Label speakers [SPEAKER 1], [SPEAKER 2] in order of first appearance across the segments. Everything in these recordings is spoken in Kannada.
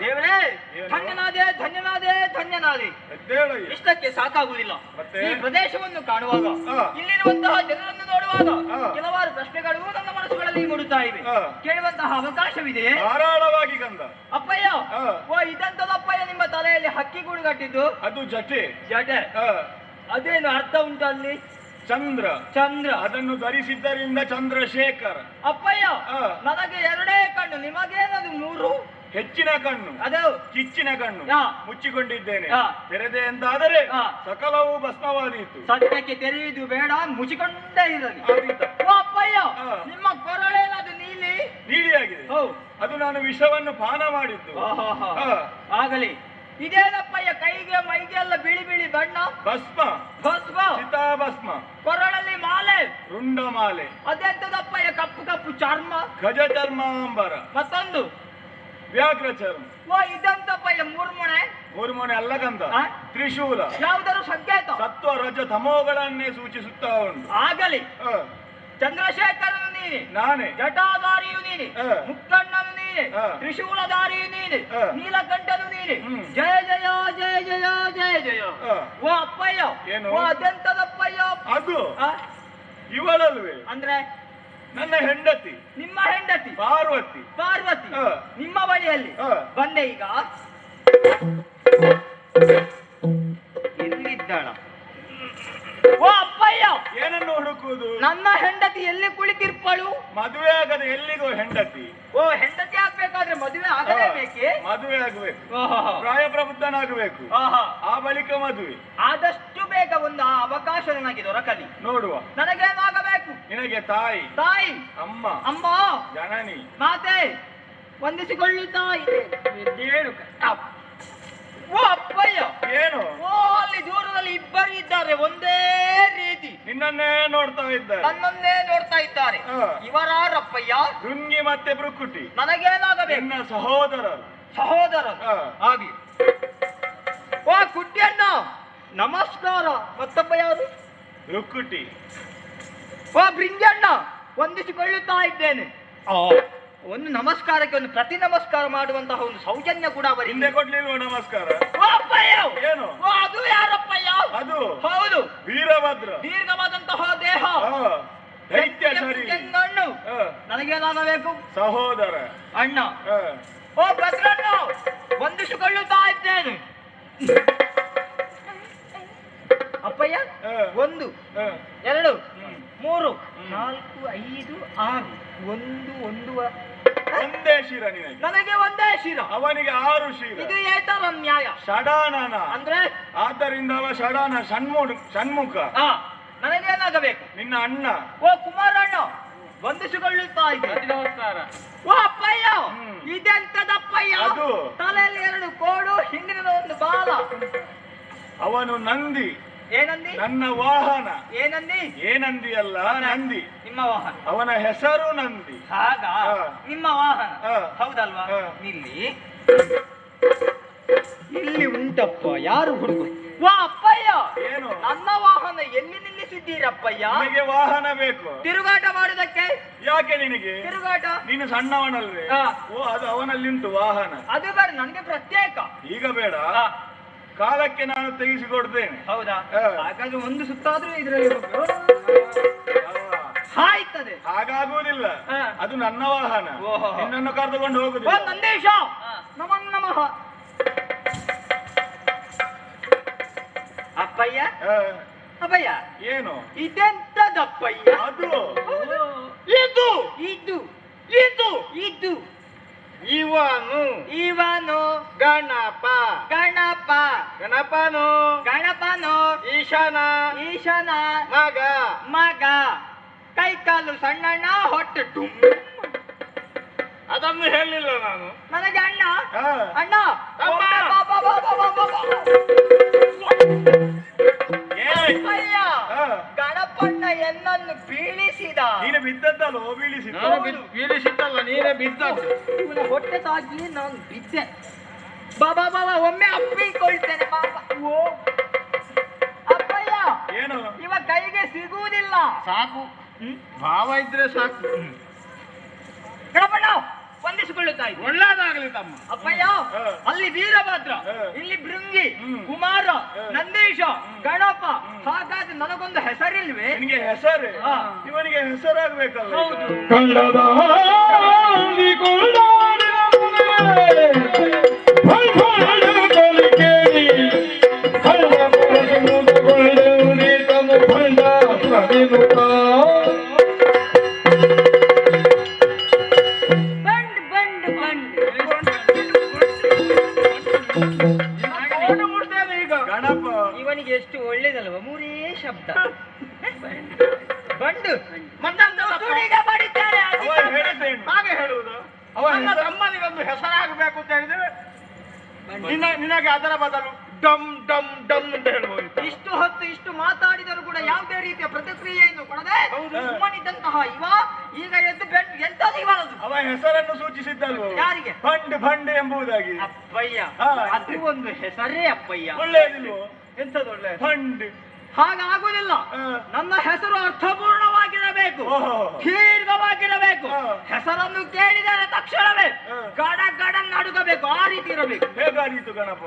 [SPEAKER 1] ದೇವರೇ, ಧನ್ಯನಾದೆ ಧನ್ಯನಾದೆ ಧನ್ಯನಾದೆ. ಇಷ್ಟಕ್ಕೆ ಸಾಕಾಗುವುದಿಲ್ಲ. ಈ ಪ್ರದೇಶವನ್ನು ಕಾಣುವಾಗ, ಇಲ್ಲಿರುವಂತಹ ಜನರನ್ನು ನೋಡುವಾಗ ಕೆಲವಾರು ಪ್ರಶ್ನೆಗಳು ನನ್ನ ಮನಸ್ಸುಗಳಲ್ಲಿ ಮೂಡುತ್ತಾ ಇವೆ. ಕೇಳುವಂತಹ ಅವಕಾಶವಿದೆಯೇ?
[SPEAKER 2] ಧಾರಾಳವಾಗಿ ಗಂಧ.
[SPEAKER 1] ಅಪ್ಪಯ್ಯ, ಓ ಇದಂತದಪ್ಪಯ್ಯ ನಿಮ್ಮ ತಲೆಯಲ್ಲಿ ಹಕ್ಕಿ ಗೂಡು ಕಟ್ಟಿದ್ದು?
[SPEAKER 2] ಅದು ಜಟೆ.
[SPEAKER 1] ಜಟೆ? ಅದೇನು ಅರ್ಥ ಉಂಟು ಅಲ್ಲಿ?
[SPEAKER 2] ಚಂದ್ರ.
[SPEAKER 1] ಚಂದ್ರ
[SPEAKER 2] ಅದನ್ನು ಧರಿಸಿದ್ದರಿಂದ ಚಂದ್ರಶೇಖರ.
[SPEAKER 1] ಅಪ್ಪಯ್ಯ, ನನಗೆ ಎರಡೇ ಕಣ್ಣು, ನಿಮಗೇನದು ಮೂರು?
[SPEAKER 2] ಹೆಚ್ಚಿನ ಕಣ್ಣು,
[SPEAKER 1] ಅದು
[SPEAKER 2] ಕಿಚ್ಚಿನ ಕಣ್ಣು. ಮುಚ್ಚಿಕೊಂಡಿದ್ದೇನೆ. ತೆರೆದೆ ಎಂದಾದರೆ ಸಕಲವೂ ಭಸ್ಮವಾದೀತು.
[SPEAKER 1] ಸದ್ಯಕ್ಕೆ ತೆರೆಯುವುದು ಬೇಡ, ಮುಚ್ಚಿಕೊಂಡೇ ಇರಲಿ. ಅಪ್ಪಯ್ಯ, ನಿಮ್ಮ ಕೊರಳೇನದು ನೀಲಿ?
[SPEAKER 2] ನೀಲಿಯಾಗಿದೆ. ಅದು ನಾನು ವಿಷವನ್ನು ಪಾನ ಮಾಡಿದ್ದು.
[SPEAKER 1] ಆಗಲಿ. ಇದೇನಪ್ಪಯ್ಯ ಕೈಗೆ ಮೈಗೆ ಎಲ್ಲ ಬಿಳಿ ಬಿಳಿ ಬಣ್ಣ?
[SPEAKER 2] ಭಸ್ಮ.
[SPEAKER 1] ಭಸ್ಮ?
[SPEAKER 2] ಚಿತಾಭಸ್ಮ.
[SPEAKER 1] ಕೊರಳಲ್ಲಿ ಮಾಲೆ?
[SPEAKER 2] ರುಂಡ ಮಾಲೆ.
[SPEAKER 1] ಅದೆಂತದಪ್ಪಯ್ಯ ಕಪ್ಪು ಕಪ್ಪು ಚರ್ಮ?
[SPEAKER 2] ಗಜ ಚರ್ಮಾಂಬರ.
[SPEAKER 1] ಮತ್ತೊಂದು
[SPEAKER 2] ವ್ಯಾಘ್ರ ಚರ್ಮ.
[SPEAKER 1] ಓ ಇದಂತಪ್ಪಯ್ಯ ಮೂರ್ಮೊಣೆ?
[SPEAKER 2] ಮೂರ್ಮೊಣೆ ಅಲ್ಲ ಗಂಧ, ತ್ರಿಶೂಲ.
[SPEAKER 1] ಯಾವುದರ ಸಂಕೇತ?
[SPEAKER 2] ಸತ್ವ ರಜ ತಮೋಗಳನ್ನೇ ಸೂಚಿಸುತ್ತಾ ಉಂಟು.
[SPEAKER 1] ಆಗಲಿ. ಚಂದ್ರಶೇಖರನು ನೀನೆ,
[SPEAKER 2] ನಾನೇ.
[SPEAKER 1] ಜಟಾಧಾರಿಯು ನೀನೆ, ಮುಕ್ಕಣ್ಣನು ನೀನೆ, ತ್ರಿಶೂಲಧಾರಿಯು ನೀನೆ, ನೀಲಕಂಠನು ನೀನೆ. ಜಯ ಜಯ ಜಯ ಜಯ ಜಯ ಜಯ. ಓ ಅಪ್ಪಯ್ಯ, ಓ ಅದೆಂತದಪ್ಪಯ್ಯ? ಅದು
[SPEAKER 2] ಇವಳಲ್ವೇ?
[SPEAKER 1] ಅಂದ್ರೆ
[SPEAKER 2] ನನ್ನ ಹೆಂಡತಿ.
[SPEAKER 1] ನಿಮ್ಮ ಹೆಂಡತಿ?
[SPEAKER 2] ಪಾರ್ವತಿ.
[SPEAKER 1] ಪಾರ್ವತಿ ನಿಮ್ಮ ಬಳಿಯಲ್ಲಿ ಬಂದೆ ಈಗ. ಎಲ್ಲಿದ್ದಾಳ? ಓ ಅಪ್ಪಯ್ಯ,
[SPEAKER 2] ಏನನ್ನು ಹುಡುಕುವುದು?
[SPEAKER 1] ನನ್ನ ಹೆಂಡತಿ ಎಲ್ಲಿ ಕುಳಿತಿರ್ಪಳು?
[SPEAKER 2] ಮದುವೆ ಆಗದೆ ಎಲ್ಲಿಗೋ ಹೆಂಡತಿ.
[SPEAKER 1] ಓ ಹೆಂಡತಿ ಆಗ್ಬೇಕಾದ್ರೆ ಮದುವೆ ಆಗಲೇಬೇಕೆ?
[SPEAKER 2] ಮದುವೆ ಆಗಬೇಕು, ಪ್ರಾಯಪ್ರಬುದ್ಧನಾಗಬೇಕು, ಆ ಬಳಿಕ ಮದುವೆ.
[SPEAKER 1] ಆದಷ್ಟು ಬೇಗ ಒಂದು ಅವಕಾಶ ನನಗೆ ದೊರಕಲಿ.
[SPEAKER 2] ನೋಡುವ.
[SPEAKER 1] ನನಗೇನಾಗಬೇಕು?
[SPEAKER 2] ನಿನಗೆ ತಾಯಿ.
[SPEAKER 1] ತಾಯಿ?
[SPEAKER 2] ಅಮ್ಮ.
[SPEAKER 1] ಅಮ್ಮ.
[SPEAKER 2] ಜನನಿ.
[SPEAKER 1] ಮಾತೆ ವಂದಿಸಿಕೊಳ್ಳುತ್ತಾ ಇದೆ. ಓ ಅಪ್ಪಯ್ಯ,
[SPEAKER 2] ಏನು?
[SPEAKER 1] ಓ ಅಲ್ಲಿ ದೂರದಲ್ಲಿ ಇಬ್ಬರು ಇದ್ದಾರೆ, ಒಂದೇ ರೀತಿ
[SPEAKER 2] ನಿನ್ನನ್ನೇ ನೋಡ್ತಾ ಇದ್ದಾರೆ.
[SPEAKER 1] ನನ್ನನ್ನೇ ನೋಡ್ತಾ ಇದ್ದಾರೆ. ಇವರಾರಪ್ಪಯ್ಯ?
[SPEAKER 2] ಭೃಂಗಿ ಮತ್ತೆ ಭೃಕುಟಿ.
[SPEAKER 1] ನನಗೇನಾಗಬೇಕು?
[SPEAKER 2] ನಿನ್ನ ಸಹೋದರರು.
[SPEAKER 1] ಸಹೋದರರು? ಆಗ್ಲಿ. ಓ ಕುಟ್ಟಿಯಣ್ಣ ನಮಸ್ಕಾರ. ಮತ್ತೊಬ್ಬ ಯಾರು?
[SPEAKER 2] ಭೃಕುಟಿ.
[SPEAKER 1] ಓ ಭೃಂಗಣ್ಣ ವಂದಿಸಿಕೊಳ್ಳುತ್ತಾ ಇದ್ದೇನೆ. ಒಂದು ನಮಸ್ಕಾರಕ್ಕೆ ಒಂದು ಪ್ರತಿ ನಮಸ್ಕಾರ ಮಾಡುವಂತಹ ಒಂದು ಸೌಜನ್ಯ ಕೂಡ
[SPEAKER 2] ಹಿಂದೆ ಕೊಡ್ಲಿಲ್ವ ನಮಸ್ಕಾರ? ಏನು?
[SPEAKER 1] ಅದು ಯಾರಪ್ಪಯ್ಯ?
[SPEAKER 2] ಅದು
[SPEAKER 1] ಹೌದು,
[SPEAKER 2] ವೀರಭದ್ರ.
[SPEAKER 1] ದೀರ್ಘವಾದಂತಹ ದೇಹ,
[SPEAKER 2] ದೈತ್ಯ ಶರೀರ.
[SPEAKER 1] ನನಗೇನಾಗಬೇಕು?
[SPEAKER 2] ಸಹೋದರ.
[SPEAKER 1] ಅಣ್ಣ. ಓ ಭದ್ರಣ್ಣ ವಂದಿಸಿಕೊಳ್ಳುತ್ತಾ ಇದ್ದೇನೆ. ಅಪ್ಪಯ್ಯ, 1 2 3 4 5 6 1
[SPEAKER 2] ಒಂದೇ ಶಿರ ನಿನಗೆ.
[SPEAKER 1] ನನಗೆ ಒಂದೇ ಶಿರ,
[SPEAKER 2] ಅವನಿಗೆ 6 ಶಿರ.
[SPEAKER 1] ಇದು ಏತರ ನ್ಯಾಯ?
[SPEAKER 2] ಷಡಾನನ
[SPEAKER 1] ಅಂದ್ರೆ
[SPEAKER 2] ಆದ್ದರಿಂದ ಅವ ಷಡಾನ ಷಣ್ಮುಖ.
[SPEAKER 1] ನನಗೇನಾಗಬೇಕು?
[SPEAKER 2] ನಿನ್ನ ಅಣ್ಣ.
[SPEAKER 1] ಓ ಕುಮಾರಣ್ಣ ವಂದಿಸಿಕೊಳ್ಳುತ್ತಾ ಇದ್ದೇನೆ.
[SPEAKER 2] ನಮಸ್ಕಾರ.
[SPEAKER 1] ಓ ಅಪ್ಪಯ್ಯ, ಇದೆಂತದಪ್ಪಯ್ಯ?
[SPEAKER 2] ಅದು
[SPEAKER 1] ತಲೆಯಲ್ಲಿ 2 ಕೋಡು, ಹಿಂದಿನ ಒಂದು ಬಾಲ.
[SPEAKER 2] ಅವನು ನಂದಿ.
[SPEAKER 1] ಏನಂದಿ?
[SPEAKER 2] ನನ್ನ ವಾಹನ.
[SPEAKER 1] ಏನಂದಿ?
[SPEAKER 2] ಏನಂದಿ ಅಲ್ಲ, ನಂದಿ.
[SPEAKER 1] ನಿಮ್ಮ ವಾಹನ.
[SPEAKER 2] ಅವನ ಹೆಸರು ನಂದಿ.
[SPEAKER 1] ಹಾಗ ನಿಮ್ಮ ವಾಹನ ಹೌದಲ್ವಾ? ಇಲ್ಲಿ ಉಂಟಪ್ಪ, ಯಾರು ಹುಡುಗ? ವಾ ಅಪ್ಪಯ್ಯ,
[SPEAKER 2] ಏನು?
[SPEAKER 1] ನನ್ನ ವಾಹನ ಎಲ್ಲಿ ನಿಲ್ಲಿಸಿದ್ದೀರಪ್ಪಯ್ಯ?
[SPEAKER 2] ನಿನಗೆ ವಾಹನ ಬೇಕು
[SPEAKER 1] ತಿರುಗಾಟ ಮಾಡುವುದಕ್ಕೆ.
[SPEAKER 2] ಯಾಕೆ ನಿನಗೆ
[SPEAKER 1] ತಿರುಗಾಟ?
[SPEAKER 2] ನೀನು ಸಣ್ಣವನಲ್ವೇ? ಓ ಅದು ಅವನಲ್ಲಿ ಉಂಟು ವಾಹನ.
[SPEAKER 1] ಅದು ಬೇಡ, ನನಗೆ ಪ್ರತ್ಯೇಕ.
[SPEAKER 2] ಈಗ ಬೇಡ, ಕಾಲಕ್ಕೆ ನಾನು ತೆಗೆಸಿಕೊಡ್ತೇನೆ.
[SPEAKER 1] ಹೌದಾ? ಹಾಗಾದ್ರೆ ಒಂದು ಸುತ್ತಾದ್ರೂ ಇದರಲ್ಲಿ ಆಯ್ತದೆ.
[SPEAKER 2] ಹಾಗಾಗುವುದಿಲ್ಲ, ಅದು ನನ್ನ ವಾಹನ. ನಿನ್ನನ್ನು ಕರೆದುಕೊಂಡು ಹೋಗುದು.
[SPEAKER 1] ನಂದೇಶ ನಮಃ ನಮಃ. ಅಪ್ಪಯ್ಯ, ಅಪ್ಪಯ್ಯ
[SPEAKER 2] ಏನು?
[SPEAKER 1] ಇದೆಂತದಪ್ಪಯ್ಯ?
[SPEAKER 2] ಅದು
[SPEAKER 1] ಇದು ಇದು ಇದು ಇದು ಇವನು
[SPEAKER 2] ಗಣಪ.
[SPEAKER 1] ಗಣಪ.
[SPEAKER 2] ಗಣಪನು
[SPEAKER 1] ಈಶನ ಮಗ. ಕೈ ಕಾಲು ಸಣ್ಣಣ್ಣ, ಹೊಟ್ಟೆ ಡುಮ್.
[SPEAKER 2] ಅದನ್ನು ಹೇಳಿಲ್ಲ ನಾನು.
[SPEAKER 1] ನನಗೆ ಅಣ್ಣ. ಅಣ್ಣ ಗಣಪಣ್ಣ ಎನ್ನನ್ನು ಬೀಳಿಸಿದ.
[SPEAKER 2] ನೀನು ಬಿದ್ದದ್ದಲ್ಲ? ಬೀಳಿಸಿದ್ದಲ್ಲ, ನೀನೇ ಬಿದ್ದದ್ದು.
[SPEAKER 1] ಇವನ ಹೊಟ್ಟೆ ತಾಗಿ ನಾನು ಬಿದ್ದೆ. ಬಾಬಾ ಬಾಬಾ ಒಮ್ಮೆ ಅಪ್ಪಿಕೊಳ್ತೇನೆ ಬಾಬಾ. ಓ ಅಪ್ಪಯ್ಯ,
[SPEAKER 2] ಏನು?
[SPEAKER 1] ಇವ ಕೈಗೆ ಸಿಗುವುದಿಲ್ಲ.
[SPEAKER 2] ಸಾಕು, ಭಾವ ಇದ್ರೆ ಸಾಕು.
[SPEAKER 1] ಗಣಪಣ್ಣ ವಂದಿಸಿಕೊಳ್ಳುತ್ತಾ ಇದ್ದೆ.
[SPEAKER 2] ಒಳ್ಳೇದಾಗ್ಲಿ ತಮ್ಮ.
[SPEAKER 1] ಅಪ್ಪಯ್ಯ ಅಲ್ಲಿ ವೀರಭದ್ರ, ಇಲ್ಲಿ ಭೃಂಗಿ, ಕುಮಾರ, ನಂದೀಶ, ಗಣಪ, ಹಾಗಾದ್ರೆ ನನಗೊಂದು ಹೆಸರಿಲ್ವೇ?
[SPEAKER 2] ನಿನಗೆ ಹೆಸರು? ಇವನಿಗೆ ಹೆಸರಾಗ್ಬೇಕಲ್ಲ.
[SPEAKER 1] ಹೌದು.
[SPEAKER 3] ಕಂಡದ
[SPEAKER 2] ಈಗ ಗಣಪ
[SPEAKER 1] ಇವನಿಗೆ ಎಷ್ಟು ಒಳ್ಳೇದಲ್ವ, ಮೂರೇ ಶಬ್ದ. ಬಂಡು
[SPEAKER 2] ಹಾಗೆ ಹೇಳುವುದು. ಅವ ತಮ್ಮನಿಗೊಂದು ಹೆಸರಾಗಬೇಕು ಅಂತ ಹೇಳಿದ್ರೆ ನಿನಗೆ ಅದರ ಬದಲು ಡಮ್ ಡಮ್ ಡಮ್ ಅಂತ ಹೇಳ್ಬೋದು.
[SPEAKER 1] ಇಷ್ಟು ಹೊತ್ತು ಇಷ್ಟು ಮಾತಾಡಿದರೂ ಕೂಡ ಯಾವುದೇ ರೀತಿಯ ಪ್ರತಿಕ್ರಿಯೆಯನ್ನು ಕೊಡದೆ ಸುಮ್ಮನಿದ್ದಂತಹ ಇವ ಈಗ ಎದ್ದು ಎಂತದ್ದು ಇವನದು?
[SPEAKER 2] ಅವ ಹೆಸರನ್ನು ಸೂಚಿಸಿದ್ದಲ್ವ?
[SPEAKER 1] ಯಾರಿಗೆ?
[SPEAKER 2] ಭಂಡ್ ಭಂಡ್ ಎಂಬುದಾಗಿ.
[SPEAKER 1] ಅಪ್ಪಯ್ಯ, ಅದು ಒಂದು ಹೆಸರೇ ಅಪ್ಪಯ್ಯ.
[SPEAKER 2] ಒಳ್ಳೇದಿಲ್ವೋ?
[SPEAKER 1] ಎಂತದ್ದು ಒಳ್ಳೆ?
[SPEAKER 2] ಭಂಡ್.
[SPEAKER 1] ಹಾಗಾಗುವುದಿಲ್ಲ. ನನ್ನ ಹೆಸರು ಅರ್ಥಪೂರ್ಣವಾಗಿರಬೇಕು, ದೀರ್ಘವಾಗಿರಬೇಕು. ಹೆಸರನ್ನು ಕೇಳಿದರೆ ತಕ್ಷಣವೇ ಗಡ ಗಡ ನಡುಗಬೇಕು, ಆ ರೀತಿ ಇರಬೇಕು.
[SPEAKER 2] ಹೇಗಾದೀತು ಗಣಪ?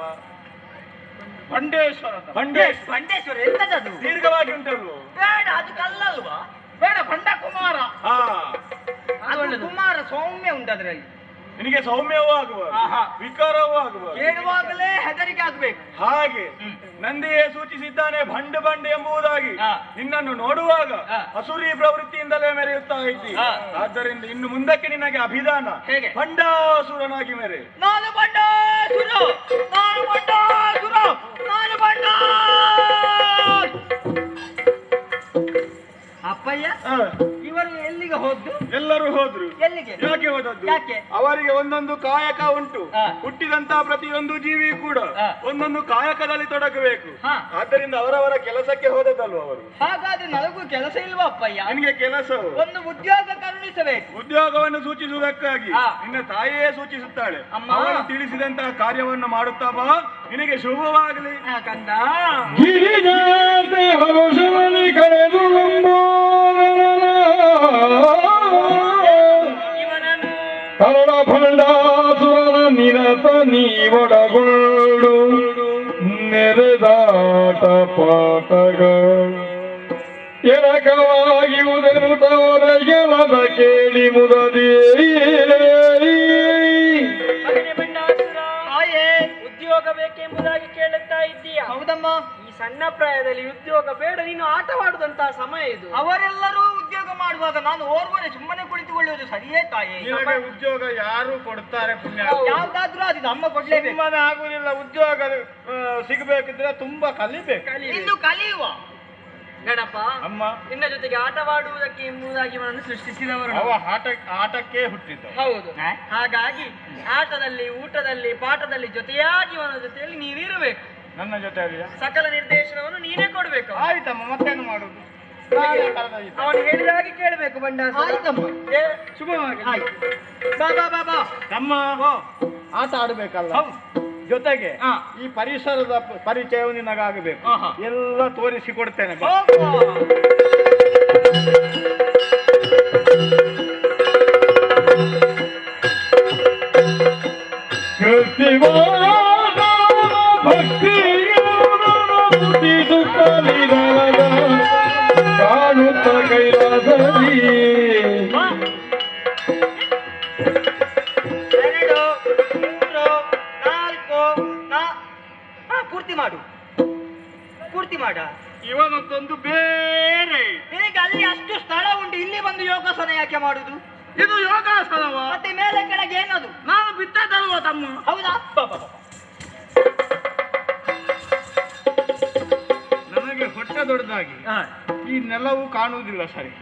[SPEAKER 2] ಭಂಡೇಶ್ವರ.
[SPEAKER 1] ಭಂಡೇಶ್ವರ ಎಂತದದು?
[SPEAKER 2] ದೀರ್ಘವಾಗಿ ಉಂಟಲ್ವೋ?
[SPEAKER 1] ಬೇಡ, ಅದು ಕಲ್ಲಲ್ವಾ?
[SPEAKER 2] ಬೇಡ, ಭಂಡ ಕುಮಾರ.
[SPEAKER 1] ಅದು ಕುಮಾರ ಸೌಮ್ಯ ಉಂಟು ಅದರಲ್ಲಿ.
[SPEAKER 2] ನಿನಗೆ ಸೌಮ್ಯವೂ ಆಗುವ, ವಿಕಾರವೂ ಆಗುವ,
[SPEAKER 1] ಕೇಳುವಾಗಲೇ ಹೆದರಿಕೆ ಆಗ್ಬೇಕು.
[SPEAKER 2] ಹಾಗೆ ನಂದಿಯೇ ಸೂಚಿಸಿದ್ದಾನೆ ಭಂಡ್ ಭಂಡ್ ಎಂಬುದಾಗಿ. ನಿನ್ನನ್ನು ನೋಡುವಾಗ ಅಸುರಿ ಪ್ರವೃತ್ತಿಯಿಂದಲೇ ಮೆರೆಯುತ್ತಾ ಇದ್ದಿ. ಆದ್ದರಿಂದ ಇನ್ನು ಮುಂದಕ್ಕೆ ನಿನಗೆ ಅಭಿದಾನ
[SPEAKER 1] ಹೇಗೆ?
[SPEAKER 2] ಭಂಡಾಸುರನಾಗಿ ಮೆರೆ.
[SPEAKER 1] ನಾನು ಭಂಡಾಸುರ, ನಾನು ಭಂಡಾಸುರ, ನಾನು ಅಪ್ಪಯ್ಯ, ಇವರು ಎಲ್ಲಿಗೆ ಹೋದ್ದು?
[SPEAKER 2] ಎಲ್ಲರೂ ಹೋದ್ರು.
[SPEAKER 1] ಎಲ್ಲಿಗೆ?
[SPEAKER 2] ಯಾಕೆ ಹೋದದ್ದು?
[SPEAKER 1] ಯಾಕೆ?
[SPEAKER 2] ಅವರಿಗೆ ಒಂದೊಂದು ಕಾಯಕ ಉಂಟು. ಹುಟ್ಟಿದಂತ ಪ್ರತಿಯೊಂದು ಜೀವಿ ಕೂಡ ಒಂದೊಂದು ಕಾಯಕದಲ್ಲಿ ತೊಡಗಬೇಕು. ಆದ್ದರಿಂದ ಅವರವರ ಕೆಲಸಕ್ಕೆ ಹೋದದ್ದಲ್ವ ಅವರು.
[SPEAKER 1] ಹಾಗಾದ್ರೆ ನನಗೂ ಕೆಲಸ ಇಲ್ವಾ ಅಪ್ಪಯ್ಯ?
[SPEAKER 2] ನಿನಗೆ ಕೆಲಸವು
[SPEAKER 1] ಒಂದು ಉದ್ಯೋಗ ಕರುಣಿಸಬೇಕು.
[SPEAKER 2] ಉದ್ಯೋಗವನ್ನು ಸೂಚಿಸುವುದಕ್ಕಾಗಿ ನಿನ್ನ ತಾಯಿಯೇ ಸೂಚಿಸುತ್ತಾಳೆ. ಅವಳು ತಿಳಿಸಿದಂತಹ ಕಾರ್ಯವನ್ನು ಮಾಡುತ್ತಾ ಬಾ, ನಿನಗೆ ಶುಭವಾಗಲಿ.
[SPEAKER 1] ಕಂದ
[SPEAKER 3] ಗಿರಿಜಾತೆ ಹರುಷವನಿ ಕಳೆದು ಕರಡ ಭಂಡಾಸುರನ ನಿರತ ನೀವಡಗೊಳ್ಳು ನೆರೆದಾಟ ಪಾಠಗಳು ಎರಕವಾಗಿ ಉದರುತ್ತವರ ಗೆಲದ ಕೇಳಿ ಮುದದಿ.
[SPEAKER 1] ಉದ್ಯೋಗ ಬೇಕೆಂಬುದಾಗಿ ಕೇಳುತ್ತಾ ಇದ್ದೀಯ? ಹೌದಮ್ಮ. ಈ ಸಣ್ಣ ಪ್ರಾಯದಲ್ಲಿ ಉದ್ಯೋಗ ಬೇಡ, ನೀನು ಆಟವಾಡುದಂತಹ ಸಮಯ ಇದು. ಅವರೆಲ್ಲರೂ ಉದ್ಯೋಗ ಮಾಡುವಾಗ ನಾನು ಓರ್ವನೆ ಸುಮ್ಮನೆ ಕುಳಿತುಕೊಳ್ಳುವುದು ಸರಿಯೇ ತಾಯಿ?
[SPEAKER 2] ಉದ್ಯೋಗ ಯಾರು ಕೊಡ್ತಾರೆ? ಪುಣ್ಯ
[SPEAKER 1] ಯಾವ್ದಾದ್ರೂ ಅದು ಅಮ್ಮ ಕೊಡ್ಲೇಬೇಕು.
[SPEAKER 2] ಆಗುದಿಲ್ಲ. ಉದ್ಯೋಗ ಸಿಗಬೇಕಿದ್ರೆ ತುಂಬಾ ಕಲಿಬೇಕು.
[SPEAKER 1] ಇನ್ನು ಕಲಿಯುವ ಗಣಪ
[SPEAKER 2] ಅಮ್ಮ
[SPEAKER 1] ನಿನ್ನ ಜೊತೆಗೆ ಆಟವಾಡುವುದಕ್ಕೆ ಎಂಬುದಾಗಿ ಇವನನ್ನು ಸೃಷ್ಟಿಸಿದವರು.
[SPEAKER 2] ಆಟಕ್ಕೆ ಹುಟ್ಟಿದ್ದ.
[SPEAKER 1] ಹೌದು. ಹಾಗಾಗಿ ಆಟದಲ್ಲಿ, ಊಟದಲ್ಲಿ, ಪಾಠದಲ್ಲಿ ಜೊತೆಯಾಗಿ ಇವನ ಜೊತೆಯಲ್ಲಿ ನೀವಿರಬೇಕು.
[SPEAKER 2] ನನ್ನ ಜೊತೆ
[SPEAKER 1] ಸಕಲ ನಿರ್ದೇಶನವನ್ನು ನೀನೇ ಕೊಡ್ಬೇಕು.
[SPEAKER 2] ಆಯ್ತಮ್ಮ, ಮತ್ತೇನು ಮಾಡುದು?
[SPEAKER 1] ಅವನು ಹೇಳಿದ ಹಾಗೆ ಕೇಳಬೇಕು. ಬಂಡಾಸ ಶುಭವಾಗಿ. ಬಾ ಬಾ ಬಾ ಬಾ.
[SPEAKER 2] ತಮ್ಮ ಆಟ ಆಡ್ಬೇಕಲ್ಲ, ಜೊತೆಗೆ ಈ ಪರಿಸರದ ಪರಿಚಯವು ನಿನಗಾಗಬೇಕು. ಎಲ್ಲ ತೋರಿಸಿಕೊಡ್ತೇನೆ.
[SPEAKER 3] ಭಕ್ತಿ ಕಾಣುತ್ತ ಕೈಲಾಸದಿ
[SPEAKER 1] 2, 3, 4 ಪೂರ್ತಿ ಮಾಡು, ಪೂರ್ತಿ ಮಾಡ.
[SPEAKER 2] ಇವನೊಂದು ಬೇರೆ.
[SPEAKER 1] ನಿನಗೆ ಅಲ್ಲಿ ಅಷ್ಟು ಸ್ಥಳ ಉಂಟು, ಇಲ್ಲಿ ಬಂದು ಯೋಗಾಸನ ಯಾಕೆ ಮಾಡುದು?
[SPEAKER 2] ಇದು ಯೋಗಾಸನವ?
[SPEAKER 1] ಮತ್ತೆ ಮೇಲೆ ಕೆಳಗೆ ಏನದು?
[SPEAKER 2] ನಾನು ಬಿದ್ದದಲ್ವ ತಮ್ಮ?
[SPEAKER 1] ಹೌದಾ?
[SPEAKER 2] ನನಗೆ ಹೊಟ್ಟೆ ದೊಡ್ಡದಾಗಿ ಈ ನೆಲವು ಕಾಣುವುದಿಲ್ಲ ಸರಿ.